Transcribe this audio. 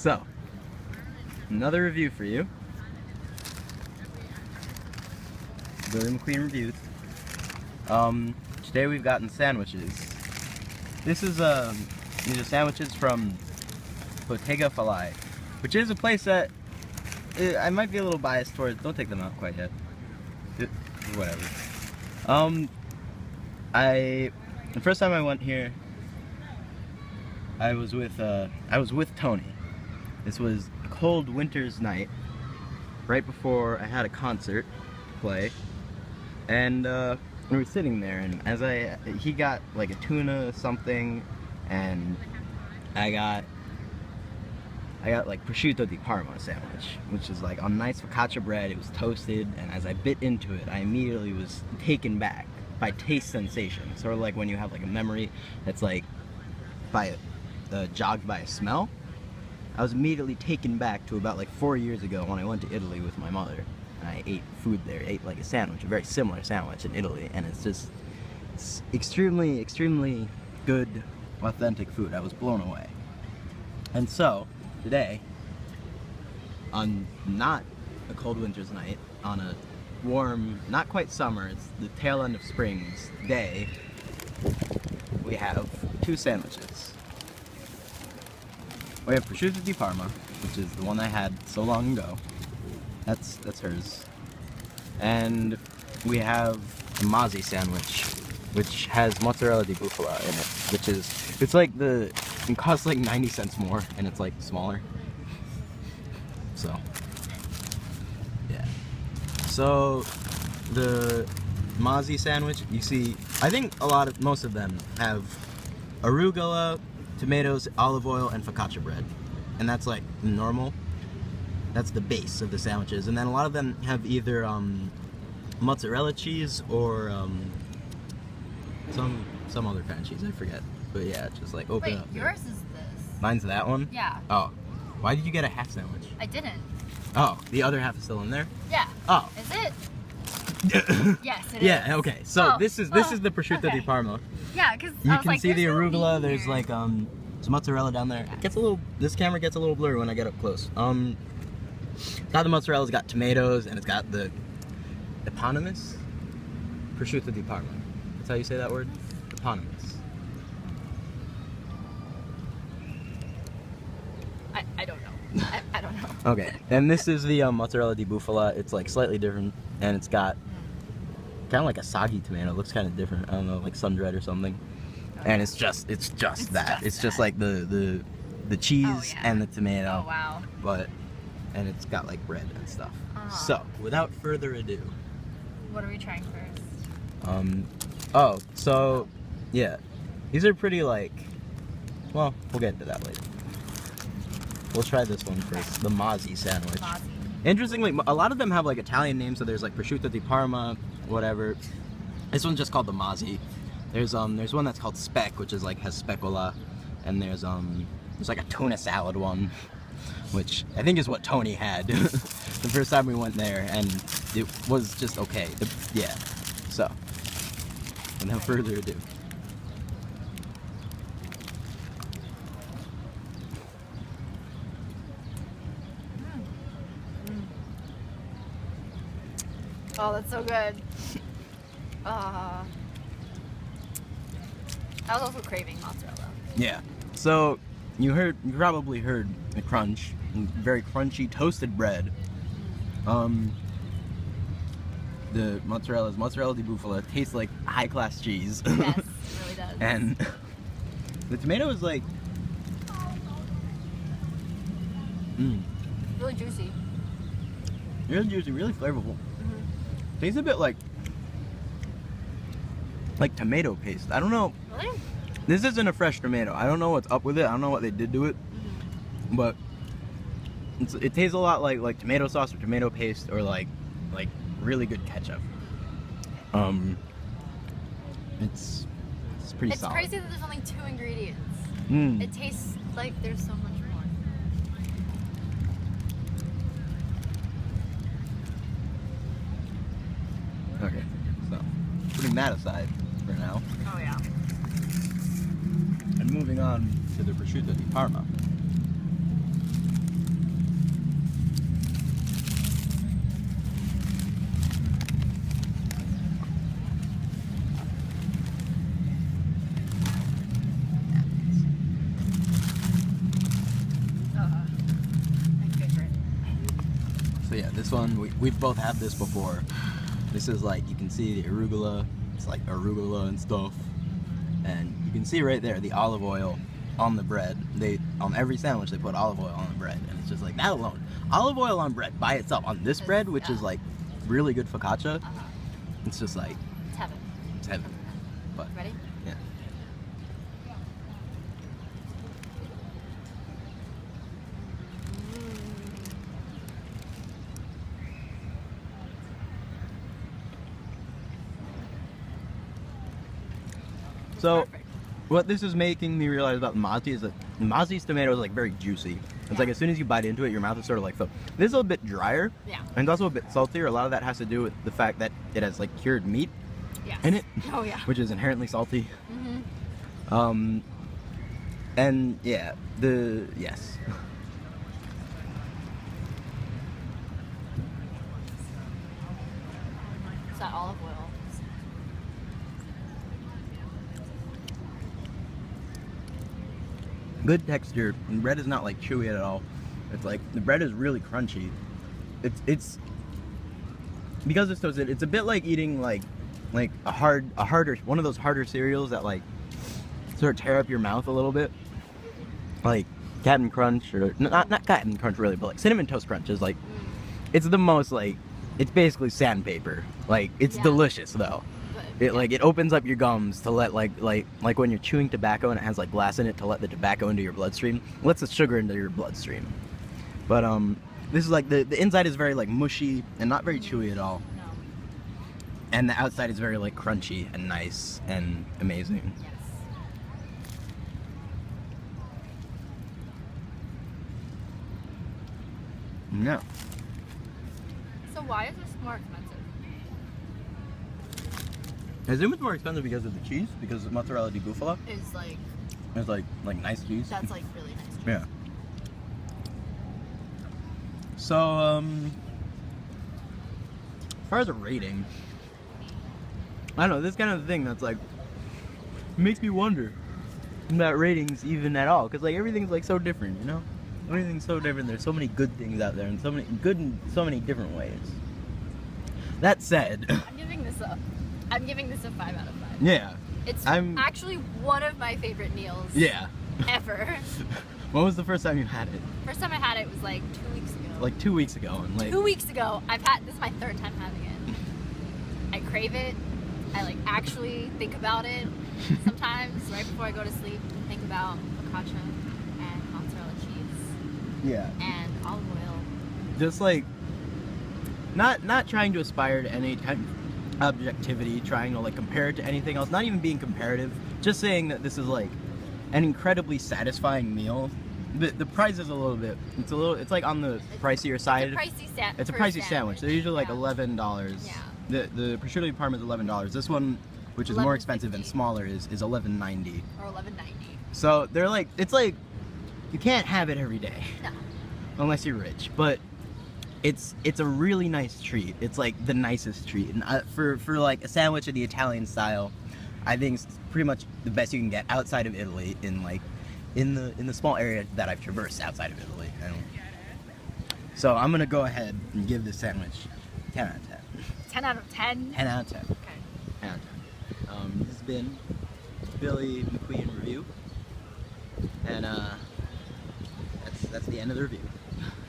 So, another review for you. Billy McQueen reviews. Today we've gotten sandwiches. This is these are sandwiches from Bottega Falai, which is a place that I might be a little biased towards. Don't take them out quite yet. Whatever. The first time I went here, I was with Tony. This was a cold winter's night, right before I had a concert play, and we were sitting there, and he got like a tuna something, and I got like prosciutto di Parma sandwich, which is like on nice focaccia bread. It was toasted, and as I bit into it, I immediately was taken back by taste sensation. Sort of like when you have like a memory that's like jogged by a smell. I was immediately taken back to about like 4 years ago when I went to Italy with my mother, and I ate food there. I ate like a sandwich, a very similar sandwich in Italy, and it's extremely, extremely good, authentic food. I was blown away. And so today, on not a cold winter's night, on a warm, not quite summer, it's the tail end of spring's day, we have two sandwiches. We have prosciutto di Parma, which is the one I had so long ago. That's hers. And we have a Mazzi sandwich, which has mozzarella di bufala in it, which is, it costs like 90 cents more, and it's like smaller. So, yeah. So, the Mazzi sandwich, you see, I think most of them have arugula, tomatoes, olive oil, and focaccia bread. And that's like normal. That's the base of the sandwiches. And then a lot of them have either mozzarella cheese or some other kind of cheese, I forget. But yeah, just like open up. Wait, yours is this. Mine's that one? Yeah. Oh. Why did you get a half sandwich? I didn't. Oh, the other half is still in there? Yeah. Oh. Is it? Yes, it is. Yeah, okay. So this is the prosciutto di Parma. Yeah, because you can see the arugula. There's like some mozzarella down there. It gets a little. This camera gets a little blurry when I get up close. Got the mozzarella. It's got tomatoes, and it's got the eponymous prosciutto di Parma. That's how you say that word. Eponymous. I don't know. I don't know. Okay, and this is the mozzarella di bufala. It's like slightly different, and it's got kind of like a soggy tomato. It looks kind of different. I don't know, like sun-dried or something. And it's just that. It's just like the cheese and the tomato. Oh wow. And it's got like bread and stuff. So without further ado, what are we trying first? So yeah, these are pretty like. Well, we'll get into that later. We'll try this one first, the Mazzi sandwich. Mazzi. Interestingly, a lot of them have like Italian names, so there's like prosciutto di Parma, whatever. This one's just called the Mazzi. There's one that's called Speck, which is like has specola, and there's like a tuna salad one, which I think is what Tony had the first time we went there, and it was just okay. Yeah. So, without further ado. Oh, that's so good. I was also craving mozzarella. Yeah. So you probably heard the crunch, very crunchy toasted bread. The mozzarella is mozzarella di bufala. It tastes like high class cheese. Yes, it really does. And the tomato is like really juicy. Really juicy, really flavorful. Tastes a bit like tomato paste. I don't know. Really? This isn't a fresh tomato. I don't know what's up with it. I don't know what they did to it. But it tastes a lot like tomato sauce or tomato paste or like really good ketchup. It's pretty solid. It's crazy that there's only 2 ingredients. It tastes like there's so much more. Okay, so putting that aside for now. Oh yeah. And moving on to the prosciutto di Parma. one. We've both had this before. This is like, you can see the arugula. It's like arugula and stuff. And you can see right there the olive oil on the bread. On every sandwich they put olive oil on the bread, and it's just like that alone. Olive oil on bread by itself on this bread, which is like really good focaccia. It's just like It's heaven. it's heaven. But Ready? yeah. So, Perfect. what this is making me realize about the Mozzie is that the Mozzie's tomato is like very juicy. It's like as soon as you bite into it, your mouth is sort of like filled. This is a bit drier. Yeah. And it's also a bit saltier. A lot of that has to do with the fact that it has like cured meat Yes. in it. Oh yeah. Which is inherently salty. Mm-hmm. And yeah, yes. It's that olive oil. Good texture. And bread is not like chewy at all. It's like the bread is really crunchy. It's because it's toasted. It's a bit like eating like a harder one of those harder cereals that like sort of tear up your mouth a little bit. Like Captain Crunch, or not Captain Crunch really, but like Cinnamon Toast Crunch is like, it's the most like, it's basically sandpaper. Like it's delicious though. It like, it opens up your gums to let like when you're chewing tobacco and it has like glass in it to let the tobacco into your bloodstream. It lets the sugar into your bloodstream. But this is like the inside is very like mushy and not very chewy at all. No. And the outside is very like crunchy and nice and amazing. Yes. No. So why is this more expensive? I assume it's more expensive because of the cheese, because of mozzarella di bufala. Is like It's like nice cheese. that's like really nice. Cheese. Yeah. So as far as a rating, I don't know, this kind of thing that's like makes me wonder about ratings even at all, because like everything's like so different, you know? Everything's so different. There's so many good things out there, and so many good in so many different ways. That said, I'm giving this a 5 out of 5. yeah. It's I'm actually one of my favorite meals yeah. ever. When was the first time you had it? First time I had it was like 2 weeks ago. Like 2 weeks ago, and like 2 weeks ago. This is my 3rd time having it. I crave it. I like actually think about it sometimes right before I go to sleep. Think about focaccia and mozzarella cheese yeah. and olive oil. Just like not trying to aspire to any kind of objectivity, trying to like compare it to anything else, not even being comparative, just saying that this is like an incredibly satisfying meal. The price is a little bit, it's like on the pricier side. It's a pricey sandwich. They're usually like Yeah. $11. Yeah. The prosciutto di Parma is $11. This one, which is more expensive and $11.50. smaller, is $11.90. Or $11.90. So they're like, it's like you can't have it every day. No. Unless you're rich, but it's a really nice treat. It's like the nicest treat, and for like a sandwich in the Italian style, I think it's pretty much the best you can get outside of Italy in like in the small area that I've traversed outside of Italy. And so I'm gonna go ahead and give this sandwich 10 out of 10. 10 out of 10? 10 out of 10. Okay. 10 out of 10. This has been Billy McQueen Review, and that's the end of the review.